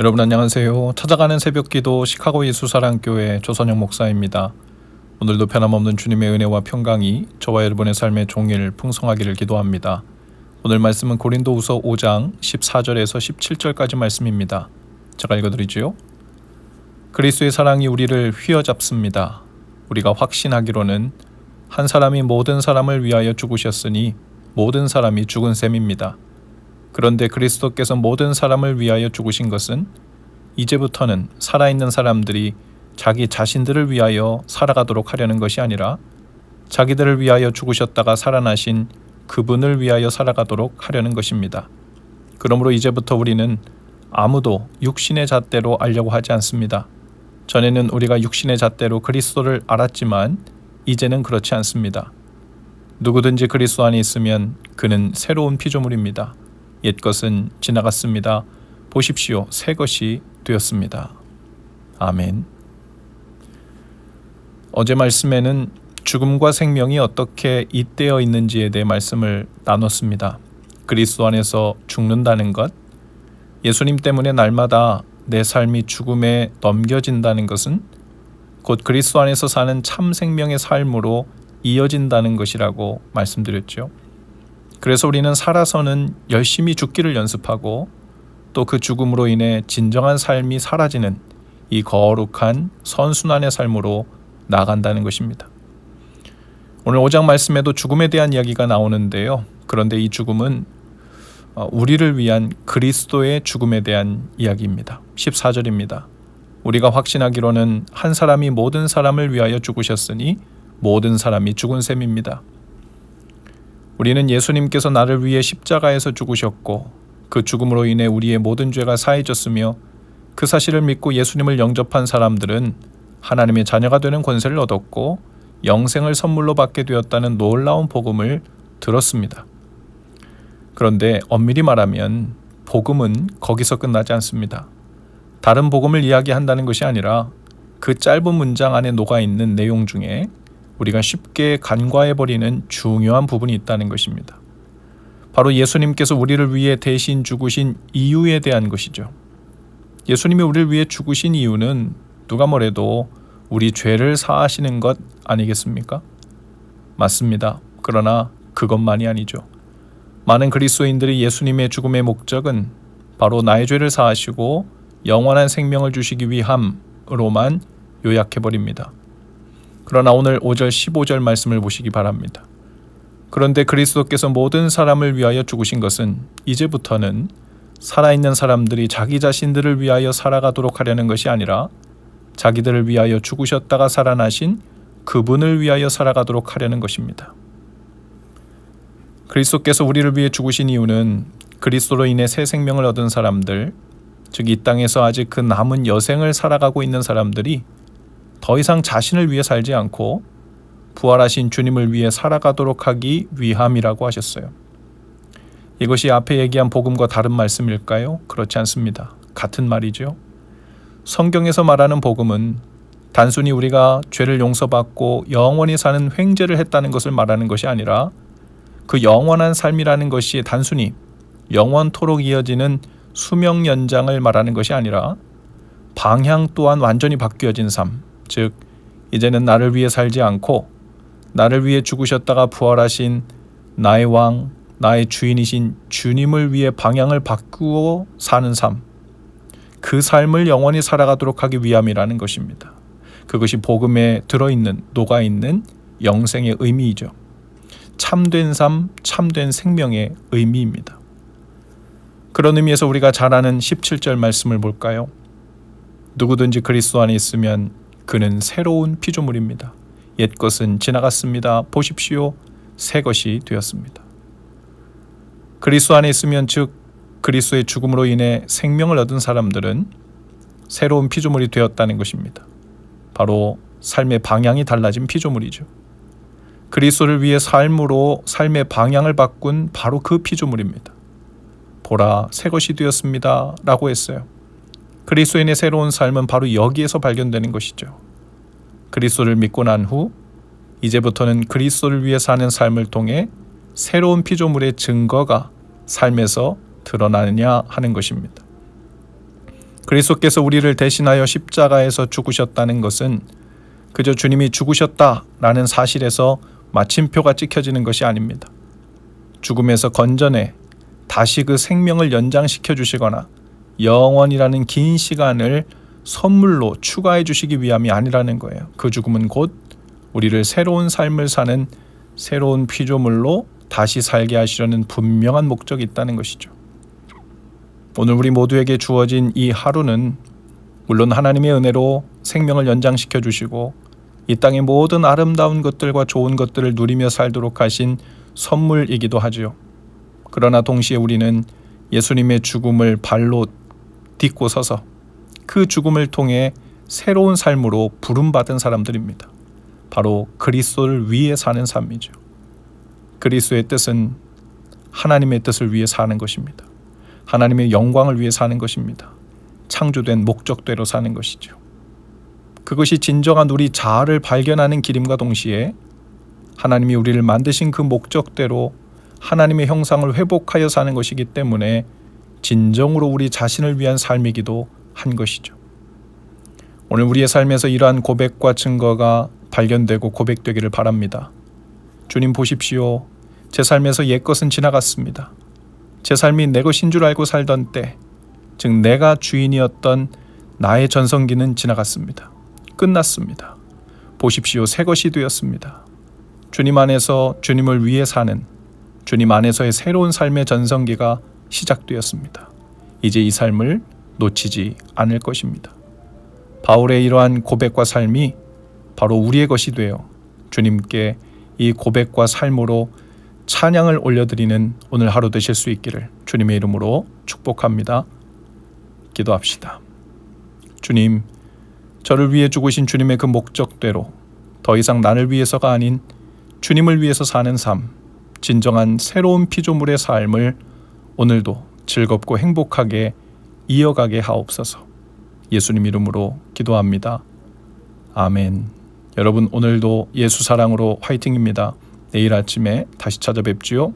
여러분 안녕하세요. 찾아가는 새벽기도 시카고 예수사랑교회 조선영 목사입니다. 오늘도 변함없는 주님의 은혜와 평강이 저와 여러분의 삶의 종일 풍성하기를 기도합니다. 오늘 말씀은 고린도후서 5장 14절에서 17절까지 말씀입니다. 제가 읽어드리지요. 그리스도의 사랑이 우리를 휘어잡습니다. 우리가 확신하기로는 한 사람이 모든 사람을 위하여 죽으셨으니 모든 사람이 죽은 셈입니다. 그런데 그리스도께서 모든 사람을 위하여 죽으신 것은 이제부터는 살아있는 사람들이 자기 자신들을 위하여 살아가도록 하려는 것이 아니라 자기들을 위하여 죽으셨다가 살아나신 그분을 위하여 살아가도록 하려는 것입니다. 그러므로 이제부터 우리는 아무도 육신의 잣대로 알려고 하지 않습니다. 전에는 우리가 육신의 잣대로 그리스도를 알았지만 이제는 그렇지 않습니다. 누구든지 그리스도 안에 있으면 그는 새로운 피조물입니다. 옛것은 지나갔습니다. 보십시오. 새 것이 되었습니다. 아멘. 어제 말씀에는 죽음과 생명이 어떻게 잇대어 있는지에 대해 말씀을 나눴습니다. 그리스도 안에서 죽는다는 것, 예수님 때문에 날마다 내 삶이 죽음에 넘겨진다는 것은 곧 그리스도 안에서 사는 참 생명의 삶으로 이어진다는 것이라고 말씀드렸죠. 그래서 우리는 살아서는 열심히 죽기를 연습하고 또 그 죽음으로 인해 진정한 삶이 사라지는 이 거룩한 선순환의 삶으로 나아간다는 것입니다. 오늘 5장 말씀에도 죽음에 대한 이야기가 나오는데요. 그런데 이 죽음은 우리를 위한 그리스도의 죽음에 대한 이야기입니다. 14절입니다. 우리가 확신하기로는 한 사람이 모든 사람을 위하여 죽으셨으니 모든 사람이 죽은 셈입니다. 우리는 예수님께서 나를 위해 십자가에서 죽으셨고 그 죽음으로 인해 우리의 모든 죄가 사해졌으며 그 사실을 믿고 예수님을 영접한 사람들은 하나님의 자녀가 되는 권세를 얻었고 영생을 선물로 받게 되었다는 놀라운 복음을 들었습니다. 그런데 엄밀히 말하면 복음은 거기서 끝나지 않습니다. 다른 복음을 이야기한다는 것이 아니라 그 짧은 문장 안에 녹아있는 내용 중에 우리가 쉽게 간과해버리는 중요한 부분이 있다는 것입니다. 바로 예수님께서 우리를 위해 대신 죽으신 이유에 대한 것이죠. 예수님이 우리를 위해 죽으신 이유는 누가 뭐래도 우리 죄를 사하시는 것 아니겠습니까? 맞습니다. 그러나 그것만이 아니죠. 많은 그리스도인들이 예수님의 죽음의 목적은 바로 나의 죄를 사하시고 영원한 생명을 주시기 위함으로만 요약해버립니다. 그러나 오늘 5절 15절 말씀을 보시기 바랍니다. 그런데 그리스도께서 모든 사람을 위하여 죽으신 것은 이제부터는 살아있는 사람들이 자기 자신들을 위하여 살아가도록 하려는 것이 아니라 자기들을 위하여 죽으셨다가 살아나신 그분을 위하여 살아가도록 하려는 것입니다. 그리스도께서 우리를 위해 죽으신 이유는 그리스도로 인해 새 생명을 얻은 사람들, 즉 이 땅에서 아직 그 남은 여생을 살아가고 있는 사람들이 더 이상 자신을 위해 살지 않고 부활하신 주님을 위해 살아가도록 하기 위함이라고 하셨어요. 이것이 앞에 얘기한 복음과 다른 말씀일까요? 그렇지 않습니다. 같은 말이죠. 성경에서 말하는 복음은 단순히 우리가 죄를 용서받고 영원히 사는 횡재를 했다는 것을 말하는 것이 아니라 그 영원한 삶이라는 것이 단순히 영원토록 이어지는 수명 연장을 말하는 것이 아니라 방향 또한 완전히 바뀌어진 삶, 즉 이제는 나를 위해 살지 않고 나를 위해 죽으셨다가 부활하신 나의 왕, 나의 주인이신 주님을 위해 방향을 바꾸어 사는 삶, 그 삶을 영원히 살아가도록 하기 위함이라는 것입니다. 그것이 복음에 들어있는, 녹아있는 영생의 의미이죠. 참된 삶, 참된 생명의 의미입니다. 그런 의미에서 우리가 잘 아는 17절 말씀을 볼까요? 누구든지 그리스도 안에 있으면 그는 새로운 피조물입니다. 옛것은 지나갔습니다. 보십시오. 새 것이 되었습니다. 그리스도 안에 있으면 즉 그리스도의 죽음으로 인해 생명을 얻은 사람들은 새로운 피조물이 되었다는 것입니다. 바로 삶의 방향이 달라진 피조물이죠. 그리스도를 위해 삶으로 삶의 방향을 바꾼 바로 그 피조물입니다. 보라, 새 것이 되었습니다. 라고 했어요. 그리스도인의 새로운 삶은 바로 여기에서 발견되는 것이죠. 그리스도를 믿고 난 후 이제부터는 그리스도를 위해 사는 삶을 통해 새로운 피조물의 증거가 삶에서 드러나느냐 하는 것입니다. 그리스도께서 우리를 대신하여 십자가에서 죽으셨다는 것은 그저 주님이 죽으셨다라는 사실에서 마침표가 찍혀지는 것이 아닙니다. 죽음에서 건져내 다시 그 생명을 연장시켜 주시거나 영원이라는 긴 시간을 선물로 추가해 주시기 위함이 아니라는 거예요. 그 죽음은 곧 우리를 새로운 삶을 사는 새로운 피조물로 다시 살게 하시려는 분명한 목적이 있다는 것이죠. 오늘 우리 모두에게 주어진 이 하루는 물론 하나님의 은혜로 생명을 연장시켜 주시고 이 땅의 모든 아름다운 것들과 좋은 것들을 누리며 살도록 하신 선물이기도 하지요. 그러나 동시에 우리는 예수님의 죽음을 발로 딛고 서서 그 죽음을 통해 새로운 삶으로 부름받은 사람들입니다. 바로 그리스도를 위해 사는 삶이죠. 그리스도의 뜻은 하나님의 뜻을 위해 사는 것입니다. 하나님의 영광을 위해 사는 것입니다. 창조된 목적대로 사는 것이죠. 그것이 진정한 우리 자아를 발견하는 길임과 동시에 하나님이 우리를 만드신 그 목적대로 하나님의 형상을 회복하여 사는 것이기 때문에 진정으로 우리 자신을 위한 삶이기도 한 것이죠. 오늘 우리의 삶에서 이러한 고백과 증거가 발견되고 고백되기를 바랍니다. 주님 보십시오. 제 삶에서 옛것은 지나갔습니다. 제 삶이 내 것인 줄 알고 살던 때, 즉 내가 주인이었던 나의 전성기는 지나갔습니다. 끝났습니다. 보십시오. 새 것이 되었습니다. 주님 안에서 주님을 위해 사는 주님 안에서의 새로운 삶의 전성기가 시작되었습니다. 이제 이 삶을 놓치지 않을 것입니다. 바울의 이러한 고백과 삶이 바로 우리의 것이 되어 주님께 이 고백과 삶으로 찬양을 올려드리는 오늘 하루 되실 수 있기를 주님의 이름으로 축복합니다. 기도합시다. 주님, 저를 위해 죽으신 주님의 그 목적대로 더 이상 나를 위해서가 아닌 주님을 위해서 사는 삶, 진정한 새로운 피조물의 삶을 오늘도 즐겁고 행복하게 이어가게 하옵소서. 예수님 이름으로 기도합니다. 아멘. 여러분 오늘도 예수 사랑으로 화이팅입니다. 내일 아침에 다시 찾아뵙지요.